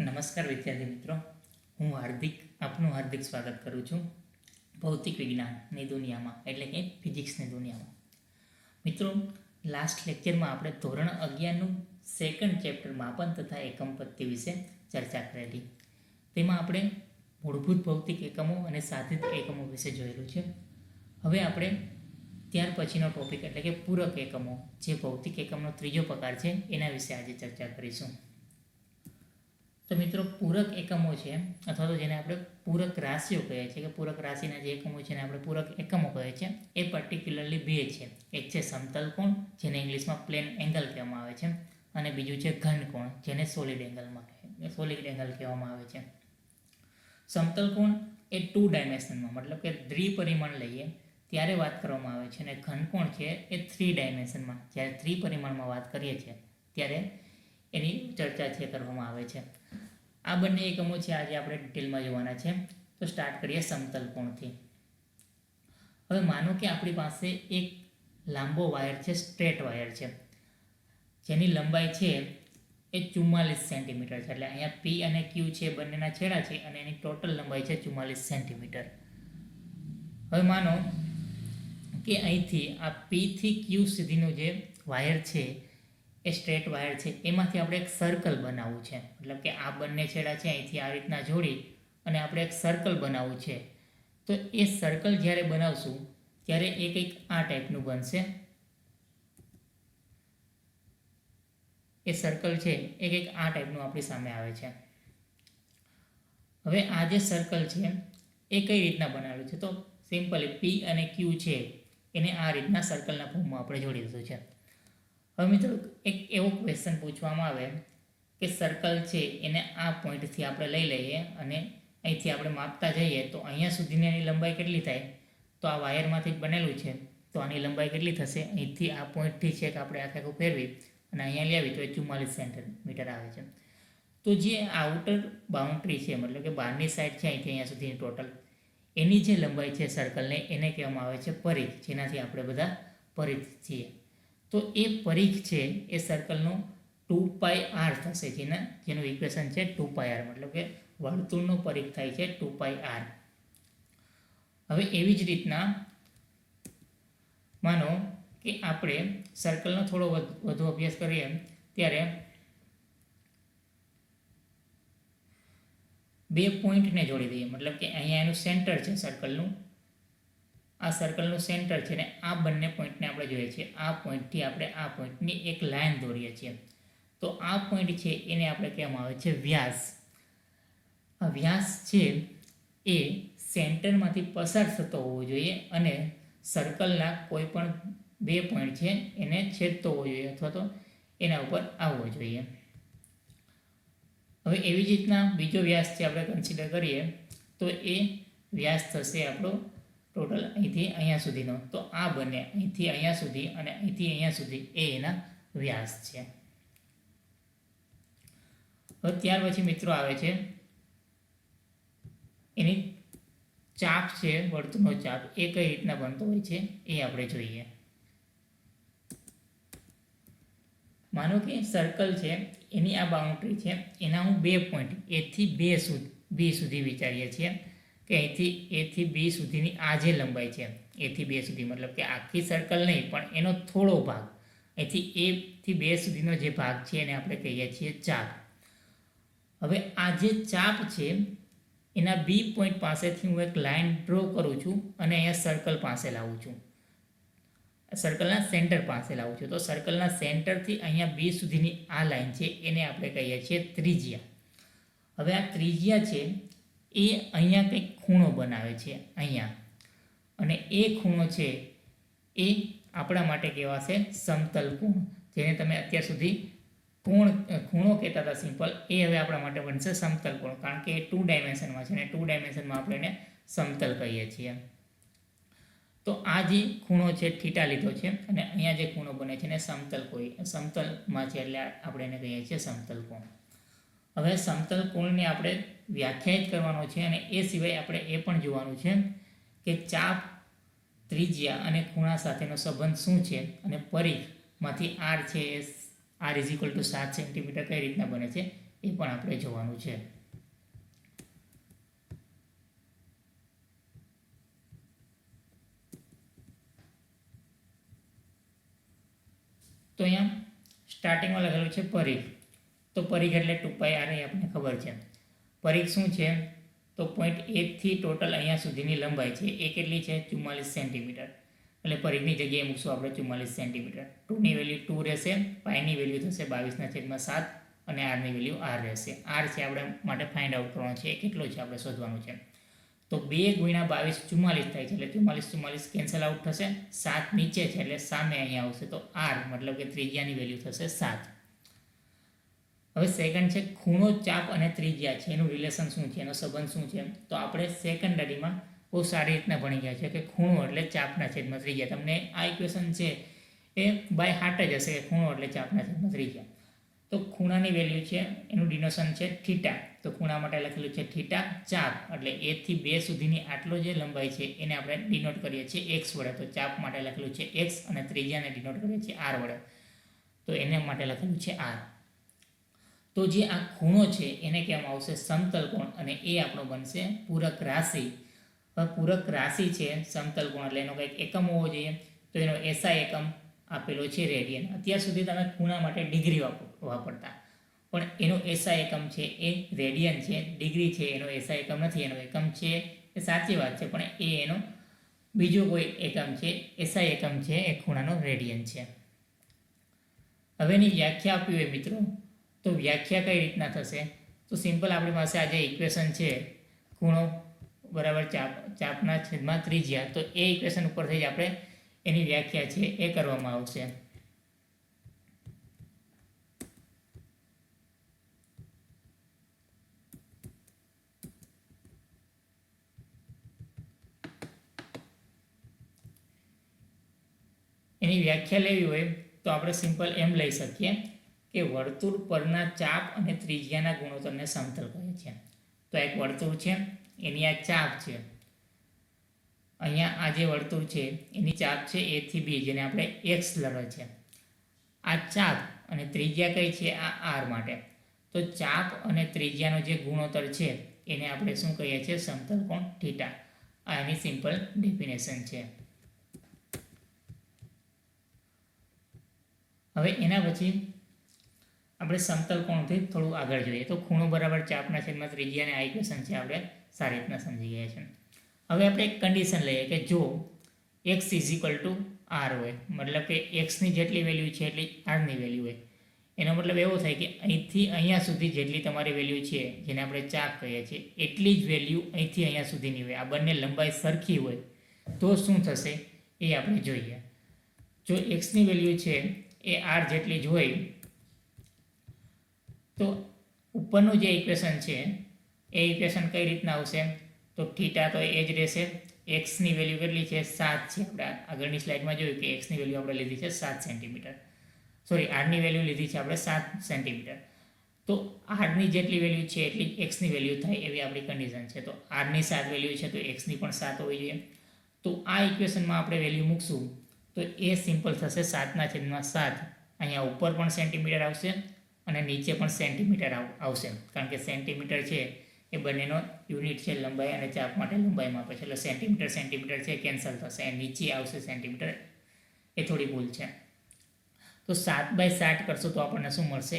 નમસ્કાર વિદ્યાર્થી મિત્રો, હું આપનું હાર્દિક સ્વાગત કરું છું ભૌતિક વિજ્ઞાનની દુનિયામાં, એટલે કે ફિઝિક્સની દુનિયામાં. મિત્રો, લાસ્ટ લેક્ચરમાં આપણે ધોરણ 11નું સેકન્ડ ચેપ્ટર માપન તથા એકમ પદ્ધતિ વિશે ચર્ચા કરેલી. તેમાં આપણે મૂળભૂત ભૌતિક એકમો અને સાધિત એકમો વિશે જોયેલું છે. હવે આપણે ત્યાર પછીનો ટોપિક એટલે કે પૂરક એકમો, જે ભૌતિક એકમનો ત્રીજો પ્રકાર છે, એના વિશે આજે ચર્ચા કરીશું. તો મિત્રો, પૂરક એકમો છે, અથવા તો જેને આપણે પૂરક રાશિઓ કહીએ છીએ, કે પૂરક રાશિના જે એકમો છે એને આપણે પૂરક એકમો કહે છે. એ પર્ટિક્યુલરલી બે છે. એક છે સમતલ કોણ, જેને ઇંગ્લિશમાં પ્લેન એંગલ કહેવામાં આવે છે, અને બીજું છે ઘન કોણ, જેને સોલિડ એંગલ કહેવામાં આવે છે. સમતલ કોણ એ 2 ડાયમેન્શનમાં, મતલબ કે દ્વિપરિમાણ લઈએ ત્યારે વાત કરવામાં આવે છે, અને ઘન કોણ છે એ 3 ડાયમેન્શનમાં, જ્યારે ત્રિપરિમાણમાં વાત કરીએ છીએ ત્યારે એની ચર્ચા છે કરવામાં આવે છે. આ બંને એકમો છે આજે આપણે ડિટેલમાં જોવાના છે. તો સ્ટાર્ટ કરીએ સમતલ કોણથી. હવે માનો કે આપણી પાસે એક લાંબો વાયર છે, સ્ટ્રેટ વાયર છે, જેની લંબાઈ છે એ 44 સેન્ટીમીટર છે. એટલે અહીંયા પી અને ક્યુ છે, બંનેના છેડા છે, અને એની ટોટલ લંબાઈ છે 44 સેન્ટીમીટર. હવે માનો કે અહીંથી આ પી થી ક્યુ સુધીનું જે વાયર છે એ સ્ટ્રેટ વાયર છે, એમાંથી આપણે એક સર્કલ બનાવવું છે. મતલબ કે આ બંને છેડા છે અહીંથી આ રીતના જોડી અને આપણે એક સર્કલ બનાવવું છે. તો એ સર્કલ જ્યારે બનાવશું ત્યારે એ કંઈક આ ટાઈપનું બનશે. એ સર્કલ છે એ કંઈક આ ટાઈપનું આપણી સામે આવે છે. હવે આ જે સર્કલ છે એ કઈ રીતના બનાવેલું છે? તો સિમ્પલી પી અને ક્યુ છે એને આ રીતના સર્કલના ફોર્મમાં આપણે જોડી દીધું છે. હવે મિત્રો, એક એવો ક્વેશ્ચન પૂછવામાં આવે કે સર્કલ છે એને આ પોઈન્ટથી આપણે લઈ લઈએ અને અહીંથી આપણે માપતા જઈએ તો અહીંયા સુધીની એની લંબાઈ કેટલી થાય? તો આ વાયરમાંથી જ બનેલું છે, તો આની લંબાઈ કેટલી થશે? અહીંથી આ પોઈન્ટથી છે કે આપણે આખું ફેરવી અને અહીંયા લેવી તો એ 44 સેન્ટીમીટર આવે છે. તો જે આઉટર બાઉન્ડ્રી છે, મતલબ કે બહારની સાઈડ છે અહીંથી અહીંયા સુધીની ટોટલ, એની જે લંબાઈ છે સર્કલને, એને કહેવામાં આવે છે પરિઘ, જેનાથી આપણે બધા પરિઘ છીએ. તો એ પરિઘ છે એ સર્કલનો 2πr થશે, જેનું ઇક્વેશન છે 2πr, મતલબ કે વર્તુળનો પરિઘ થાય છે 2πr. હવે એવી જ રીતના માનો કે આપણે સર્કલનો થોડો વધુ અભ્યાસ કરીએ ત્યારે બે પોઈન્ટને જોડી દઈએ. મતલબ કે અહીંયા એનું સેન્ટર છે સર્કલનું, આ સર્કલનું સેન્ટર છે, ને આ બંને પોઈન્ટને આપણે જોઈએ છીએ. આ પોઈન્ટથી આપણે આ પોઈન્ટની એક લાઈન દોરીએ છીએ. તો આ પોઈન્ટ છે એને આપણે કહેવામાં આવે છે વ્યાસ. આ વ્યાસ છે એ સેન્ટરમાંથી પસાર થતો હોવો જોઈએ અને સર્કલના કોઈ પણ બે પોઈન્ટ છે એને છેદતો હોવો જોઈએ, અથવા તો એના ઉપર આવવો જોઈએ. હવે એવી જ રીતના બીજો વ્યાસ છે આપણે કન્સિડર કરીએ તો એ વ્યાસ થશે આપણો ટોટલ અહીંથી અહીંયા સુધીનો. તો આ બંને અહીંથી અહીંયા સુધી અને અહીંથી અહીંયા સુધી એ એના વ્યાસ છે. હવે ત્યાર પછી મિત્રો આવે છે એની ચાપ છે, વર્તુળનો ચાપ, એ કઈ રીતના બનતો હોય છે એ આપણે જોઈએ. માનો કે સર્કલ છે એની આ બાઉન્ડ્રી છે, એના હું બે પોઈન્ટ એથી બી સુધી વિચારીએ છીએ કે અહીંથી એથી બી સુધીની આ જે લંબાઈ છે એથી બે સુધી, મતલબ કે આખી સર્કલ નહીં પણ એનો થોડો ભાગ, અહીંથી એથી બે સુધીનો જે ભાગ છે એને આપણે કહીએ છીએ ચાપ. હવે આ જે ચાપ છે એના બી પોઈન્ટ પાસેથી હું એક લાઇન ડ્રો કરું છું અને અહીંયા સર્કલ પાસે લાવું છું, સર્કલના સેન્ટર પાસે લાવું છું. તો સર્કલના સેન્ટરથી અહીંયા બી સુધીની આ લાઈન છે એને આપણે કહીએ છીએ ત્રિજ્યા. હવે આ ત્રિજ્યા છે એ અહીંયા કંઈક ખૂણો બનાવે છે અહીંયા, અને એ ખૂણો છે એ આપણા માટે કહેવાશે સમતલ કોણ, જેને તમે અત્યાર સુધી ખૂણો કહેતા હતા સિમ્પલ, એ હવે આપણા માટે બનશે સમતલ કોણ, કારણ કે એ 2 ડાયમેન્શનમાં છે, અને 2 ડાયમેન્શનમાં આપણે એને સમતલ કહીએ છીએ. તો આ જે ખૂણો છે થીટા લીધો છે, અને અહીંયા જે ખૂણો બને છે એને સમતલમાં છે, એટલે આપણે એને કહીએ છીએ સમતલ કોણ. હવે સમતલ કોણને આપણે વ્યાખ્યાયિત કરવાનો છે, અને એ સિવાય આપણે એ પણ જોવાનું છે કે ચાપ, ત્રિજ્યા અને ખૂણા સાથેનો સંબંધ શું છે, અને પરિઘમાંથી આર છે એ r = 7 સેન્ટીમીટર કઈ રીતના બને છે એ પણ આપણે જોવાનું છે. તો અહીંયા સ્ટાર્ટિંગમાં લખેલું છે પરિઘ. તો પરિઘ એટલે 2πr એ આપણને ખબર છે. પરિઘ શું છે? તો પોઈન્ટ 1 થી ટોટલ અહીંયા સુધીની લંબાઈ છે એ કેટલી છે? 44 સેન્ટીમીટર. એટલે પરિઘની જગ્યાએ મૂકશું આપણે 44 સેન્ટીમીટર. ટુની વેલ્યુ 2 રહેશે, પાઈની વેલ્યુ થશે 22/7 અને આરની વેલ્યુ r રહેશે. r છે આપણે માટે ફાઇન્ડ આઉટ કરવાનો છે, એ કેટલો છે આપણે શોધવાનું છે. તો 2 × 22 44 થાય છે, એટલે 44 કેન્સલ આઉટ થશે. 7 નીચે છે એટલે સામે અહીંયા આવશે, તો r મતલબ કે ત્રિજ્યાની વેલ્યુ થશે 7. હવે સેકન્ડ છે ખૂણો, ચાપ અને ત્રિજ્યા છે એનું રિલેશન શું છે, એનો સંબંધ શું છે. તો આપણે સેકન્ડરીમાં બહુ સારી રીતના ભણી ગયા છે કે ખૂણો એટલે ચાપના છેદમાં ત્રિજ્યા. તમને આ ઇક્વેશન છે એ બાય હાર્ટ જ હશે કે ખૂણો એટલે ચાપના છેદમાં ત્રિજ્યા. તો ખૂણાની વેલ્યુ છે એનું ડિનોશન છે થીટા. તો ખૂણા માટે લખેલું છે થીટા. ચાપ એટલે 1 થી 2 સુધીની આટલો જે લંબાઈ છે એને આપણે ડિનોટ કરીએ છીએ x વડે. તો ચાપ માટે લખેલું છે x અને ત્રિજ્યાને ડિનોટ કરીએ છીએ r વડે. તો એને માટે લખેલું છે r. તો જે આ ખૂણો છે એને કહેવામાં આવશે સમતલ કોણ અને એ આપણો બનશે પૂરક રાશિ. હવે પૂરક રાશિ છે સમતલ કોણ એટલે એનો કંઈક એકમ હોવો જોઈએ. તો એનો SI એકમ આપેલો છે રેડિયન. અત્યાર સુધી તમે ખૂણા માટે ડિગ્રી વાપરતા, પણ એનો SI એકમ છે એ રેડિયન છે. ડિગ્રી છે એનો SI એકમ નથી, એનો એકમ છે એ સાચી વાત છે, પણ એ એનો બીજો કોઈ એકમ છે, SI એકમ છે એ ખૂણાનો રેડિયન છે. હવે એની વ્યાખ્યા આપવી હોય મિત્રો, તો વ્યાખ્યા કઈ રીતના થશે? તો સિમ્પલ આપણી પાસે આ જે ઇક્વેશન છે ખૂણો બરાબર ચાપના છેદમાં ત્રિજ્યા, તો એ ઇક્વેશન ઉપરથી જ આપણે એની વ્યાખ્યા છે એ કરવામાં આવશે. એની વ્યાખ્યા લેવી હોય તો આપણે સિમ્પલ એમ લઈ શકીએ કે વર્તુળ પરના ચાપ અને ત્રિજ્યાના ગુણોત્તરને સમતલ કહે છે. તો એક વર્તુળ છે, એની આ ચાપ છે. અહીંયા આ જે વર્તુળ છે એની ચાપ છે a થી b, જેને આપણે x લખે છે. આ ચાપ અને ત્રિજ્યા કઈ છે? આ r માટે. તો ચાપ અને ત્રિજ્યાનો જે ગુણોત્તર છે એને આપણે શું કહીએ છીએ? સમતલ કોણ થીટા. આ એની સિમ્પલ ડેફિનેશન છે. હવે એના પછી આપણે સમતલ કોણથી થોડું આગળ જોઈએ. તો ખૂણો બરાબર ચાપના છેદમાં ત્રિજ્યા અને આ ઇક્વેશન છે આપણે સારી રીતના સમજી ગયા છે. હવે આપણે એક કન્ડિશન લઈએ કે જો x = r હોય, મતલબ કે એક્સની જેટલી વેલ્યુ છે એટલી આરની વેલ્યુ હોય. એનો મતલબ એવો થાય કે અહીંથી અહીંયા સુધી જેટલી તમારી વેલ્યુ છે, જેને આપણે ચાપ કહીએ છીએ, એટલી જ વેલ્યુ અહીંથી અહીંયા સુધીની હોય. આ બંને લંબાઈ સરખી હોય તો શું થશે એ આપણે જોઈએ. જો એક્સની વેલ્યુ છે એ r જેટલી જ હોય તો ઉપરનું જે ઇક્વેશન છે એ ઇક્વેશન કઈ રીતના આવશે? તો થીટા તો એ જ રહેશે. એક્સની વેલ્યુ કેટલી છે? 7 છે. આપણે આગળની સ્લાઇડમાં જોયું કે એક્સની વેલ્યુ આપણે લીધી છે 7 સેન્ટીમીટર. સોરી, આરની વેલ્યુ લીધી છે આપણે 7 સેન્ટીમીટર. તો આરની જેટલી વેલ્યુ છે એટલી એક્સની વેલ્યુ થાય એવી આપણી કન્ડિશન છે. તો આરની 7 વેલ્યુ છે તો એક્સની પણ 7 હોવી જોઈએ. તો આ ઇક્વેશનમાં આપણે વેલ્યુ મૂકશું તો એ સિમ્પલ થશે 7/7. અહીંયા ઉપર પણ સેન્ટીમીટર આવશે અને નીચે પણ સેન્ટીમીટર આવશે, કારણ કે સેન્ટીમીટર છે એ બંનેનો યુનિટ છે લંબાઈ અને ચાપ માટે લંબાઈમાં આપે છે. એટલે સેન્ટીમીટર છે કેન્સલ થશે, નીચે આવશે સેન્ટીમીટર, એ થોડી ભૂલ છે. તો 7/7 કરશો તો આપણને શું મળશે?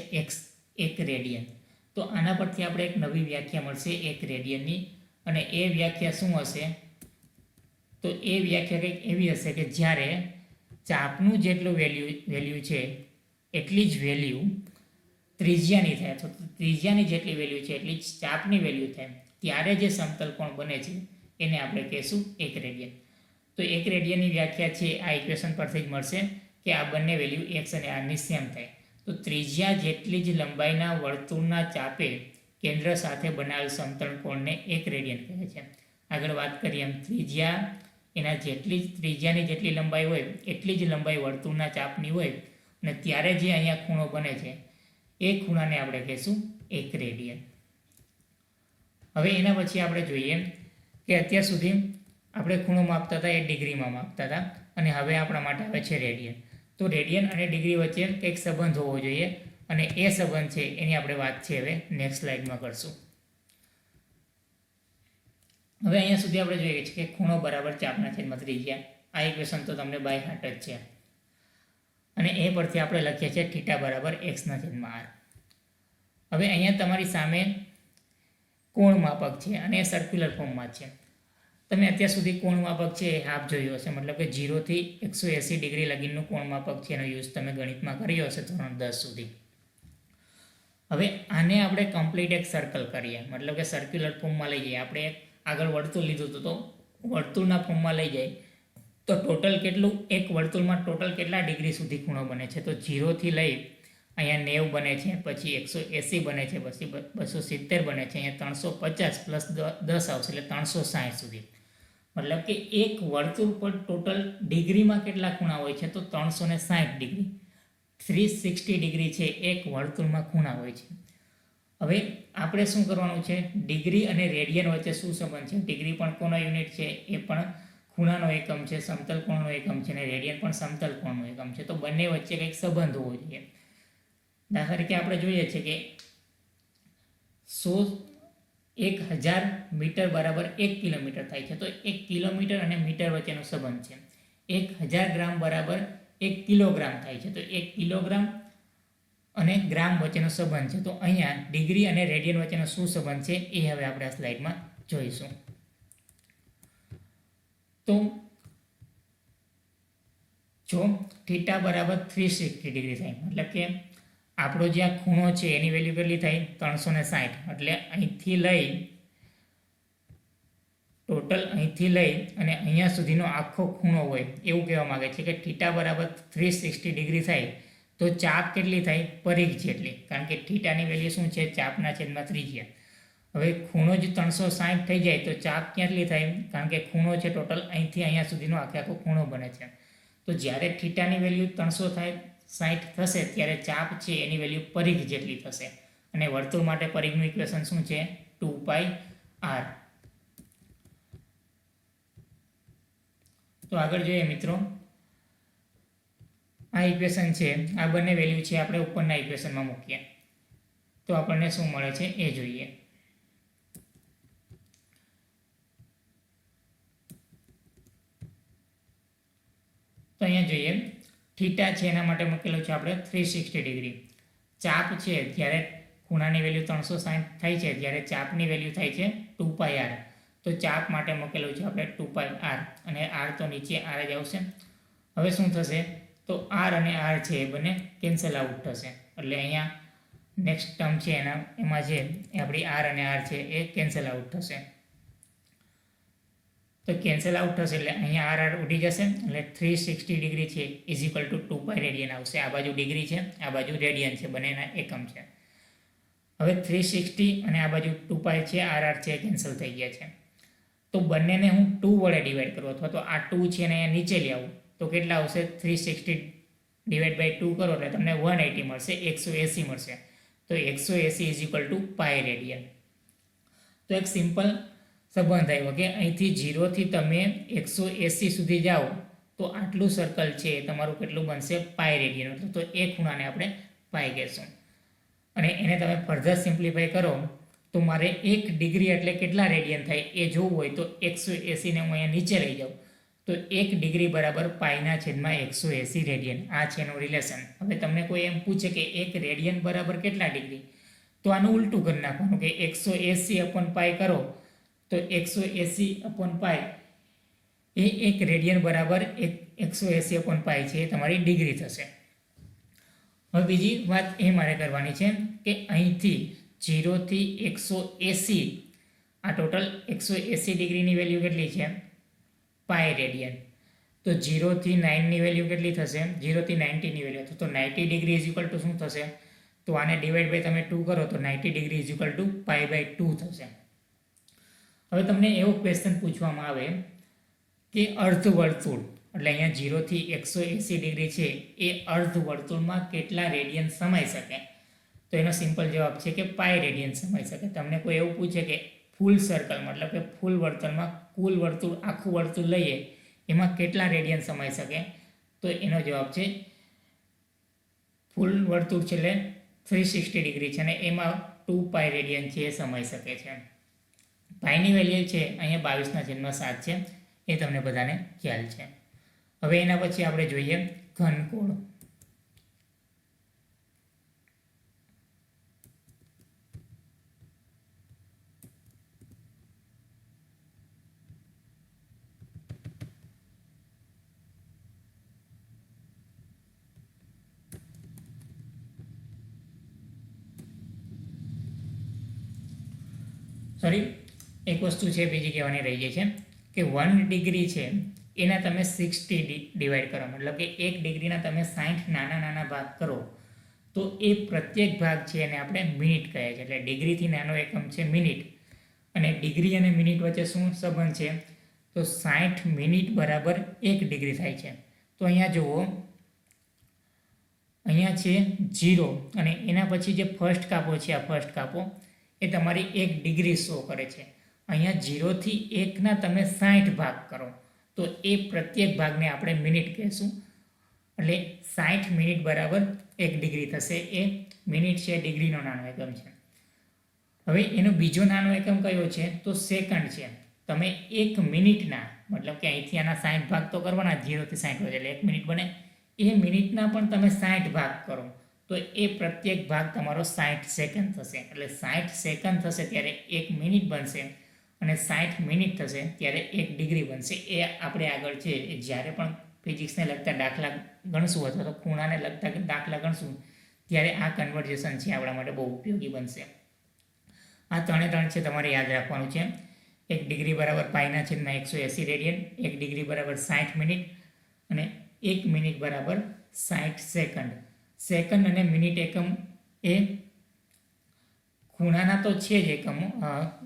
એક રેડિયન. તો આના પરથી આપણે એક નવી વ્યાખ્યા મળશે એક રેડિયનની, અને એ વ્યાખ્યા શું હશે? તો એ વ્યાખ્યા કંઈક એવી હશે કે જ્યારે ચાપનું જેટલું વેલ્યુ છે એટલી જ વેલ્યુ ત્રિજ્યાની થાય, તો ત્રિજ્યાની જેટલી વેલ્યુ છે એટલી જ ચાપની વેલ્યુ થાય, ત્યારે જે સમતલ કોણ બને છે એને આપણે કહીશું એક રેડિયન. તો એક રેડિયનની વ્યાખ્યા છે આ ઇક્વેશન પરથી જ મળશે કે આ બંને વેલ્યુ એક્સ અને આરની સેમ થાય. તો ત્રિજ્યા જેટલી જ લંબાઈના વર્તુળના ચાપે કેન્દ્ર સાથે બનાવેલ સમતલ કોણને એક રેડિયન કહે છે. આગળ વાત કરીએ એમ ત્રિજ્યા એના ત્રિજ્યાની જેટલી લંબાઈ હોય એટલી જ લંબાઈ વર્તુળના ચાપની હોય, અને ત્યારે જે અહીંયા ખૂણો બને છે એ ખૂણાને આપણે કહીશું એક રેડિયન. હવે એના પછી આપણે જોઈએ કે અત્યાર સુધી આપણે ખૂણો માપતા હતા એ ડિગ્રીમાં માપતા હતા, અને હવે આપણા માટે આવે છે રેડિયન. તો રેડિયન અને ડિગ્રી વચ્ચે કંઈક સંબંધ હોવો જોઈએ. અને એ સંબંધ છે એની આપણે વાત છે હવે નેક્સ્ટ સ્લાઇડમાં કરશું. હવે અહીંયા સુધી આપણે જોઈએ છીએ કે ખૂણો બરાબર ચાપના છેદમાં ત્રિજ્યા. આ ઇક્વેશન તો તમને બાય હાર્ટ જ છે. અને એ પરથી આપણે લખીએ છીએ થીટા બરાબર એક્સના છેદમાં આર. હવે અહીંયા તમારી સામે કોણ માપક છે અને એ સર્ક્યુલર ફોર્મમાં છે. તમે અત્યાર સુધી કોણ માપક છે એ હાફ જોયું હશે, મતલબ કે 0 થી 180 ડિગ્રી લગીનનું કોણ માપક છે એનો યુઝ તમે ગણિતમાં કર્યો હશે ધોરણ 10 સુધી. હવે આને આપણે કમ્પ્લીટ એક સર્કલ કરીએ, મતલબ કે સર્ક્યુલર ફોર્મમાં લઈ જઈએ. આપણે આગળ વર્તુળ લીધું હતું તો વર્તુળના ફોર્મમાં લઈ જાય તો ટોટલ કેટલું, એક વર્તુળમાં ટોટલ કેટલા ડિગ્રી સુધી ખૂણો બને છે? તો 0 થી લઈ અહીંયા 90 બને છે, પછી 180 બને છે, પછી 270 બને છે, અહીંયા 350 પ્લસ 10 આવશે એટલે 360 સુધી. મતલબ કે એક વર્તુળ પર ટોટલ ડિગ્રીમાં કેટલા ખૂણા હોય છે? તો 360 ડિગ્રી, 360 ડિગ્રી છે એક વર્તુળમાં ખૂણા હોય છે. હવે આપણે શું કરવાનું છે? ડિગ્રી અને રેડિયન વચ્ચે શું સંબંધ છે? ડિગ્રી પણ કોનો યુનિટ છે? એ પણ ખૂણાનો એકમ છે, સમતલ કોણનો એકમ છે, અને રેડિયન પણ સમતલ કોણનો એકમ છે. તો બંને વચ્ચે કંઈક સંબંધ હોવો જોઈએ. દાખલા તરીકે આપણે જોઈએ છીએ કે 1000 મીટર બરાબર 1 કિલોમીટર થાય છે. તો 1 કિલોમીટર અને મીટર વચ્ચેનો સંબંધ છે. 1000 ગ્રામ બરાબર 1 કિલોગ્રામ થાય છે. તો 1 કિલોગ્રામ અને ગ્રામ વચ્ચેનો સંબંધ છે. તો અહીંયા ડિગ્રી અને રેડિયન વચ્ચેનો શું સંબંધ છે એ હવે આપણે આ સ્લાઇડમાં જોઈશું. તો જો થીટા બરાબર 360 ડિગ્રી થાય, મતલબ કે આપણો જે આ ખૂણો છે એની વેલ્યુ કેટલી થાય? 360. એટલે અહીંથી લઈ ટોટલ અહીંથી લઈ અને અહીંયા સુધીનો આખો ખૂણો હોય એવું કહેવા માગે છે કે થીટા બરાબર 360 ડિગ્રી થાય તો ચાપ કેટલી થાય? પરિઘ જેટલી. કારણ કે થીટાની વેલ્યુ શું છે? ચાપના છેદમાં ત્રિજ્યા. હવે ખૂણો જ 360 થઈ જાય તો ચાપ કેટલી થાય? કારણ કે ખૂણો છે ટોટલ અહીંથી અહીંયા સુધીનો આખો ખૂણો બને છે. તો જ્યારે થીટાની વેલ્યુ 360 થશે ત્યારે ચાપ છે એની વેલ્યુ પરિઘ જેટલી થશે. અને વર્તુળ માટે પરિઘનું ઇક્વેશન શું છે? 2πr. તો આગળ જોઈએ મિત્રો, આ ઇક્વેશન છે, આ બંને વેલ્યુ છે આપણે ઉપરના ઇક્વેશનમાં મૂકીએ તો આપણને શું મળે છે એ જોઈએ. તો અહીંયા જોઈએ થીટા છે એના માટે મૂકેલો છે આપણે 360 ડિગ્રી. ચાપ છે જ્યારે ખૂણાની વેલ્યુ 360 થાય છે જ્યારે ચાપની વેલ્યુ થાય છે 2πr. તો ચાપ માટે મૂકેલું છે આપણે 2πr અને r તો નીચે r જ આવશે. હવે શું થશે? તો r અને r છે એ બંને કેન્સલ આઉટ થશે. એટલે અહીંયા નેક્સ્ટ ટર્મ છે એમાં છે એ આપણી r અને r છે એ કેન્સલ આઉટ થશે. તો કેન્સલ આઉટ થશે એટલે અહીંયા r ઉડી જશે એટલે 360 ડિગ્રી છે ઇઝ ઇક્વલ ટુ 2π રેડિયન આવશે. આ બાજુ ડિગ્રી છે, આ બાજુ રેડિયન છે, બંનેના એકમ છે. હવે 360 અને આ બાજુ 2π છે, r છે કેન્સલ થઈ ગયા છે. તો બંનેને હું 2 વડે ડિવાઈડ કરું અથવા તો આ 2 છે ને અહીંયા નીચે લઈ આવું તો કેટલા આવશે? 360 ડિવાઈડ બાય 2 કરો એટલે તમને 180 મળશે, 180 મળશે. તો 180 is equal to pi radian. તો એક સિમ્પલ સંબંધ આવ્યો કે અહીંથી 0 થી તમે 180 સુધી જાઓ તો આટલું સર્કલ છે તમારું કેટલું બનશે? પાઈ રેડિયન. તો એ ખૂણાને આપણે પાઈ કહેશું. અને એને તમે ફર્ધર સિમ્પ્લિફાઈ કરો તો મારે 1 ડિગ્રી એટલે કેટલા રેડિયન થાય એ જોવું હોય તો 180 ને હું અહીંયા નીચે લઈ જાઉં તો 1 ડિગ્રી બરાબર પાઈના છેદમાં 180 રેડિયન. આ છે એનું રિલેશન. હવે તમને કોઈ એમ પૂછે કે 1 રેડિયન બરાબર કેટલા ડિગ્રી, તો આનું ઉલટું કરી નાખવાનું કે 180 અપોન પાઈ કરો તો 180 અપોન પાઈ એ 1 રેડિયન બરાબર 180 અપોન પાઈ છે એ તમારી ડિગ્રી થશે. હવે બીજી વાત એ મારે કરવાની છે કે અહીંથી 0 થી 180 આ ટોટલ 180 ડિગ્રીની વેલ્યુ કેટલી છે? પાઈ રેડિયન. તો 0 થી 9ની વેલ્યુ કેટલી થશે? 0 થી 90ની વેલ્યુ તો 90 ડિગ્રી ઇઝ ઇક્વલ ટુ શું થશે? તો આને ડિવાઈડ બાય તમે 2 કરો તો 90 degree is equal to pi by 2 થશે. હવે તમને એવો ક્વેશ્ચન પૂછવામાં આવે કે અર્ધવર્તુળ એટલે અહીંયા 0 થી 180 ડિગ્રી છે એ અર્ધવર્તુળમાં કેટલા રેડિયન સમાઈ શકે? તો એનો સિમ્પલ જવાબ છે કે પાઈ રેડિયન સમાઈ શકે. તમને કોઈ એવું પૂછે કે ફૂલ સર્કલ મતલબ કે ફૂલ વર્તુળમાં કુલ વર્તુળ આખું વર્તુળ લઈએ એમાં કેટલા રેડિયન સમાઈ શકે? તો એનો જવાબ છે ફૂલ વર્તુળ છે એટલે 360 ડિગ્રી છે અને એમાં 2π રેડિયન છે એ સમાઈ શકે છે. પાઈની વેલ્યુ છે અહીંયા 22/7 છે, એ તમને બધાને ખ્યાલ છે. હવે એના પછી આપણે જોઈએ ઘનકોણ. સોરી, એક વસ્તુ છે બીજી કહેવાની રહી ગઈ છે કે 1 ડિગ્રી છે એના તમે 60 ડિવાઈડ કરો, મતલબ કે 1 ડિગ્રીના તમે 60 નાના નાના ભાગ કરો તો એ પ્રત્યેક ભાગ છે એને આપણે મિનિટ કહે છે. એટલે ડિગ્રીથી નાનો એકમ છે મિનિટ, અને ડિગ્રી અને મિનિટ વચ્ચે શું સંબંધ છે? તો 60 મિનિટ બરાબર 1 ડિગ્રી થાય છે. તો અહીંયા જુઓ, અહીંયા છે 0 અને એના પછી જે ફર્સ્ટ કાપો છે, આ ફર્સ્ટ કાપો એ તમારી 1 ડિગ્રી શો કરે છે. અહીંયા 0 થી 1ના તમે 60 ભાગ કરો તો એ પ્રત્યેક ભાગને આપણે મિનિટ કહેશું. એટલે 60 મિનિટ બરાબર 1 ડિગ્રી થશે. એ મિનિટ છે ડિગ્રીનો નાનો એકમ છે. હવે એનો બીજો નાનો એકમ કયો છે? તો સેકન્ડ છે. તમે 1 મિનિટના, મતલબ કે અહીંથી આના 60 ભાગ તો કરવાના, 0 થી 60 હોય એટલે 1 મિનિટ બને, એ મિનિટના પણ તમે 60 ભાગ કરો તો એ પ્રત્યેક ભાગ તમારો 60 સેકન્ડ થશે. એટલે 60 સેકન્ડ થશે ત્યારે 1 મિનિટ બનશે, અને 60 મિનિટ થશે ત્યારે 1 ડિગ્રી બનશે. એ આપણે આગળ છે જ્યારે પણ ફિઝિક્સને લગતા દાખલા ગણશું અથવા તો ખૂણાને લગતા દાખલા ગણશું ત્યારે આ કન્વર્ઝેશન છે આપણા માટે બહુ ઉપયોગી બનશે. આ ત્રણ છે તમારે યાદ રાખવાનું છે. 1 ડિગ્રી બરાબર π/180 રેડિયન, 1 ડિગ્રી બરાબર 60 મિનિટ, અને 1 મિનિટ બરાબર 60 સેકન્ડ. સેકન્ડ અને મિનિટ એકમ એ ખૂણાના તો છે જ એકમો,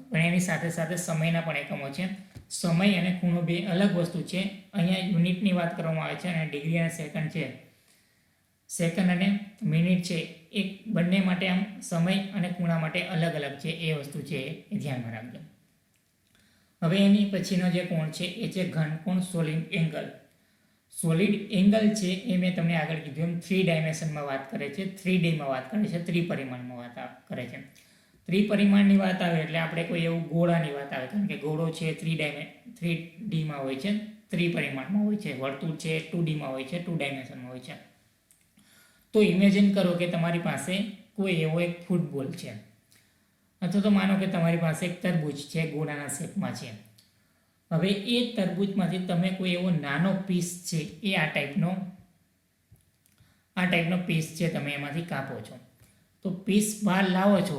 પણ એની સાથે સાથે સમયના પણ એકમો છે. સમય અને ખૂણો બે અલગ વસ્તુ છે. અહીંયા યુનિટની વાત કરવામાં આવે છે અને ડિગ્રી અને સેકન્ડ છે. સેકન્ડ અને મિનિટ છે એ બંને માટે આમ સમય અને ખૂણા માટે અલગ અલગ છે. એ વસ્તુ છે એ ધ્યાનમાં રાખજો. હવે એની પછીનો જે કોણ છે એ છે ઘનકોણ સોલિડ એંગલ. સોલિડ એંગલ છે એ મેં તમને આગળ કીધું એમ 3 ડાયમેન્શનમાં વાત કરે છે, 3Dમાં વાત કરે છે, ત્રિપરિમાણમાં વાત કરે છે. ત્રિપરિમાણની વાત આવે એટલે આપણે કોઈ એવું ગોળાની વાત આવે, કારણ કે ગોળો છે 3Dમાં હોય છે, ત્રિપરિમાણમાં હોય છે. વર્તુળ છે 2Dમાં હોય છે, 2 ડાયમેન્શનમાં હોય છે. તો ઇમેજિન કરો કે તમારી પાસે કોઈ એવો એક ફૂટબોલ છે, અથવા તો માનો કે તમારી પાસે એક તરબૂચ છે, ગોળાના શેપમાં છે. હવે એ તરબૂચમાંથી તમે કોઈ એવો નાનો પીસ છે એ આ ટાઈપનો પીસ છે તમે એમાંથી કાપો છો. તો પીસ બહાર લાવો છો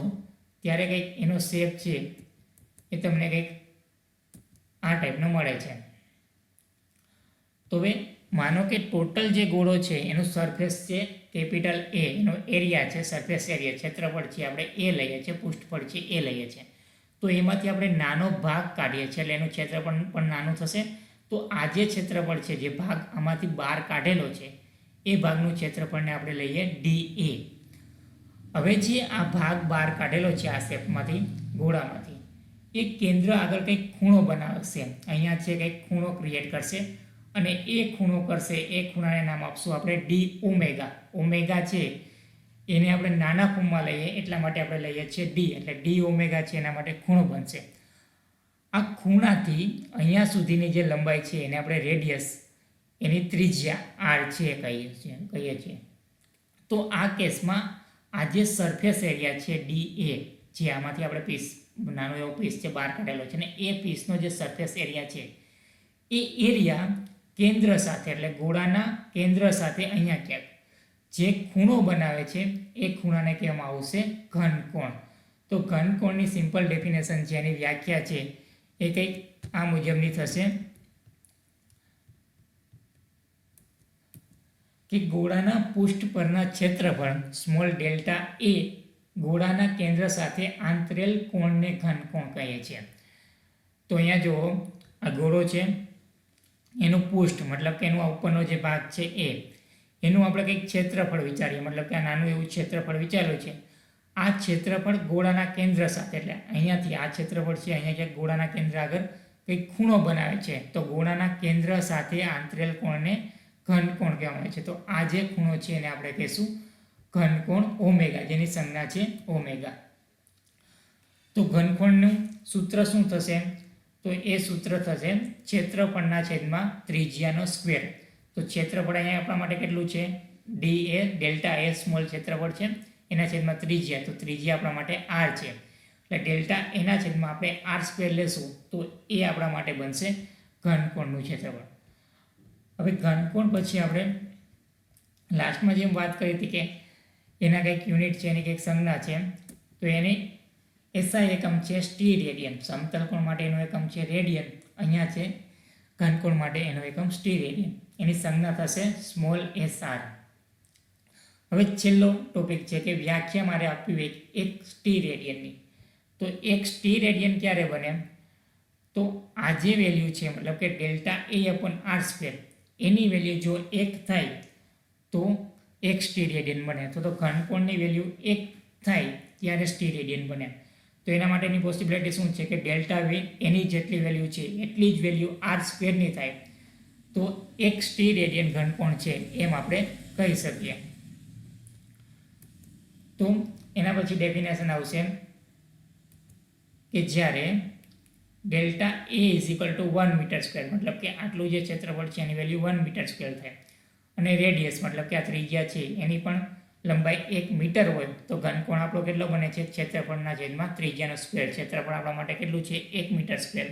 ત્યારે કંઈક એનો શેપ છે એ તમને કંઈક આ ટાઈપનો મળે છે. તો હવે માનો કે ટોટલ જે ગોળો છે એનું સરફેસ છે કેપિટલ A, એનો એરિયા છે, સરફેસ એરિયા, ક્ષેત્રફળ છે આપણે એ લઈએ છીએ, પૃષ્ઠફળ છે એ લઈએ છીએ. તો એમાંથી આપણે નાનો ભાગ કાઢીએ છીએ એટલે એનું ક્ષેત્રફળ પણ નાનું થશે. તો આ જે ક્ષેત્રફળ છે, જે ભાગ આમાંથી બહાર કાઢેલો છે એ ભાગનું ક્ષેત્રફળને આપણે લઈએ dA. હવે જે આ ભાગ બહાર કાઢેલો છે આ શેપમાંથી, ગોળામાંથી, એ કેન્દ્ર આગળ કંઈક ખૂણો બનાવશે. અહીંયા છે કંઈક ખૂણો ક્રિએટ કરશે, અને એ ખૂણો કરશે, એ ખૂણાને નામ આપશું આપણે d ઓમેગા. ઓમેગા છે એને આપણે નાના ફોર્મમાં લઈએ એટલા માટે આપણે લઈએ છીએ d, એટલે d ઓમેગા છે એના માટે ખૂણો બનશે. આ ખૂણાથી અહીંયા સુધીની જે લંબાઈ છે એને આપણે રેડિયસ, એની ત્રિજ્યા r છે કહીએ છીએ. તો આ કેસમાં આ જે સરફેસ એરિયા છે dA, જે આમાંથી આપણે પીસ, નાનો એવો પીસ છે બહાર કાઢેલો છે, ને એ પીસનો જે સરફેસ એરિયા છે એ એરિયા કેન્દ્ર સાથે, એટલે ગોળાના કેન્દ્ર સાથે અહીંયા ક્યાંક જે ખૂણો બનાવે છે એ ખૂણાને કહેવામાં આવશે ઘનકોણ. તો ઘનકોણની સિમ્પલ ડેફિનેશન છે, એની વ્યાખ્યા છે એ કંઈક આ મુજબની થશે કે ગોળાના પૃષ્ઠ પરના ક્ષેત્રફળ સ્મોલ ડેલ્ટા એ ગોળાના કેન્દ્ર સાથે આંતરેલ કોણને ઘનકોણ કહે છે. તો અહીંયા જુઓ, આ ગોળો છે એનું પૃષ્ઠ, મતલબ કે એનો ઉપરનો જે ભાગ છે એનું આપણે કંઈક ક્ષેત્રફળ વિચારીએ, મતલબ કે આ નાનું એવું ક્ષેત્રફળ વિચાર્યું છે. આ ક્ષેત્રફળ ગોળાના કેન્દ્ર સાથે, એટલે અહીંયાથી આ ક્ષેત્રફળ છે, અહીંયા ક્યાંક ગોળાના કેન્દ્ર આગળ કંઈક ખૂણો બનાવે છે, તો ગોળાના કેન્દ્ર સાથે આંતરેલ કોણને ઘનકોણ કહેવામાં આવે છે. તો આ જે ખૂણો છે એને આપણે કહીશું ઘનકોણ ઓમેગા, જેની સંજ્ઞા છે ઓમેગા. તો ઘનકોણનું સૂત્ર શું થશે? તો એ સૂત્ર થશે ક્ષેત્રફળના છેદમાં ત્રિજ્યાનો સ્ક્વેર. તો ક્ષેત્રફળ અહીંયા આપણા માટે કેટલું છે? ડી એ ડેલ્ટા એ સ્મોલ ક્ષેત્રફળ છે, એના છેદમાં ત્રિજ્યા, તો ત્રિજ્યા આપણા માટે આર છે, એટલે ડેલ્ટા એના છેદમાં આપણે આર સ્ક્વેર લેશું તો એ આપણા માટે બનશે ઘનકોણનું ક્ષેત્રફળ. હવે ઘનકોણ પછી આપણે લાસ્ટમાં જેમ વાત કરી હતી કે એના કંઈક યુનિટ છે, એની કંઈક સંજ્ઞા છે, તો એની એસઆઈ એકમ છે સ્ટી રેડિયન. સમતલ કોણ માટે એનો એકમ છે રેડિયન, અહીંયા છે ઘનકોણ માટે એનો એકમ સ્ટી રેડિયન. એની સંજ્ઞા થશે સ્મોલ એસ આર. હવે છેલ્લો ટોપિક છે કે વ્યાખ્યા મારે આપવી એક સ્ટી રેડિયનની. તો એક સ્ટી રેડિયન ક્યારે બને? તો આ જે વેલ્યુ છે, મતલબ કે ડેલ્ટા એ અપોન આર સ્ક્વેર, એની વેલ્યુ જો 1 થાય તો એક સ્ટી રેડિયન બને. તો ઘનકોણની વેલ્યુ 1 થાય ત્યારે સ્ટી રેડિયન બને. તો એના માટેની પોસિબિલિટી શું છે કે ડેલ્ટા વી એની જેટલી વેલ્યુ છે એટલી જ વેલ્યુ આર સ્ક્વેરની થાય તો એક સ્ટી રેડિયન ઘનકોણ છે એમ આપણે કહી શકીએ. તો એના પછી ડેફિનેશન આવશે કે જ્યારે delta A is equal to 1 metre square, મતલબ કે આટલું જે ક્ષેત્રફળ છે એની વેલ્યુ 1 મીટર સ્ક્વેર થાય, અને રેડિયસ મતલબ કે આ ત્રિજ્યા છે એની પણ લંબાઈ 1 મીટર હોય, તો ઘનકોણ આપણો કેટલો બને છે? ક્ષેત્રફળના છેદમાં ત્રિજ્યાનો સ્ક્વેર. ક્ષેત્રફળ આપણા માટે કેટલું છે? 1 મીટર સ્ક્વેર,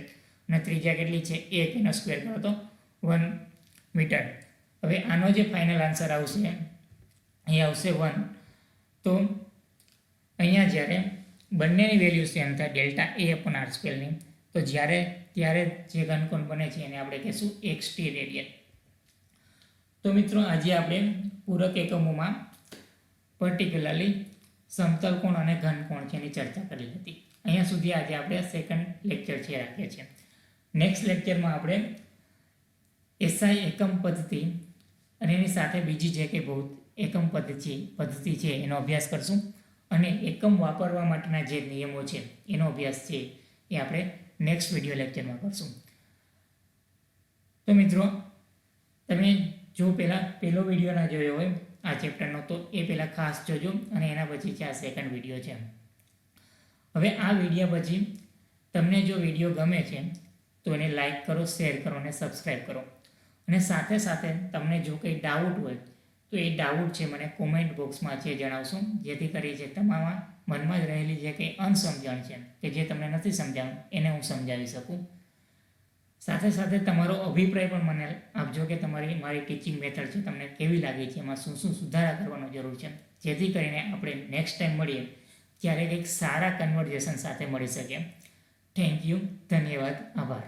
અને ત્રિજ્યા કેટલી છે? 1, એનો સ્ક્વેર કરો તો 1 મીટર. હવે આનો જે ફાઇનલ આન્સર આવશે એ આવશે 1. તો અહીંયા જ્યારે બંનેની વેલ્યુ સેમ થાય ડેલ્ટા એ અપોન આર સ્ક્વેરની, તો ત્યારે જે ઘનકોણ બને છે એને આપણે કહીશું એક સ્ટી રેડિયન. તો મિત્રો આજે આપણે પૂરક એકમોમાં પર્ટિક્યુલરલી સમતલ કોણ અને ઘનકોણ છે એની ચર્ચા કરી હતી. અહીંયા સુધી આજે આપણે સેકન્ડ લેક્ચર છે રાખીએ છીએ. નેક્સ્ટ લેક્ચરમાં આપણે એસઆઈ એકમ પદ્ધતિ અને એની સાથે બીજી જે કંઈ બહુ એકમ પદ્ધતિ છે એનો અભ્યાસ કરશું, અને એકમ વાપરવા માટેના જે નિયમો છે એનો અભ્યાસ છે એ આપણે નેક્સ્ટ વિડીયો લેક્ચરમાં કરશું. તો મિત્રો તમે જો પહેલો વિડીયો ના જોયો હોય આ ચેપ્ટરનો તો એ પહેલાં ખાસ જોજો, અને એના પછી છે આ સેકન્ડ વિડીયો છે. હવે આ વિડીયો પછી તમને જો વિડીયો ગમે છે તો એને લાઈક કરો, શેર કરો અને સબસ્ક્રાઈબ કરો. અને સાથે સાથે તમને જો કંઈ ડાઉટ હોય તો એ ડાઉટ છે મને કોમેન્ટ બોક્સમાં છે જણાવશો, જેથી કરી છે તમારા મનમાં જ રહેલી જે કંઈ અનસમજણ છે કે જે તમને નથી સમજાવું એને હું સમજાવી શકું. સાથે સાથે તમારો અભિપ્રાય પણ મને આપજો કે મારી ટીચિંગ મેથડ છે તમને કેવી લાગી છે, એમાં શું શું સુધારા કરવાનો જરૂર છે, જેથી કરીને આપણે નેક્સ્ટ ટાઈમ મળીએ ત્યારે કંઈક સારા કન્વર્ઝેશન સાથે મળી શકીએ. થેન્ક યુ, ધન્યવાદ, આભાર.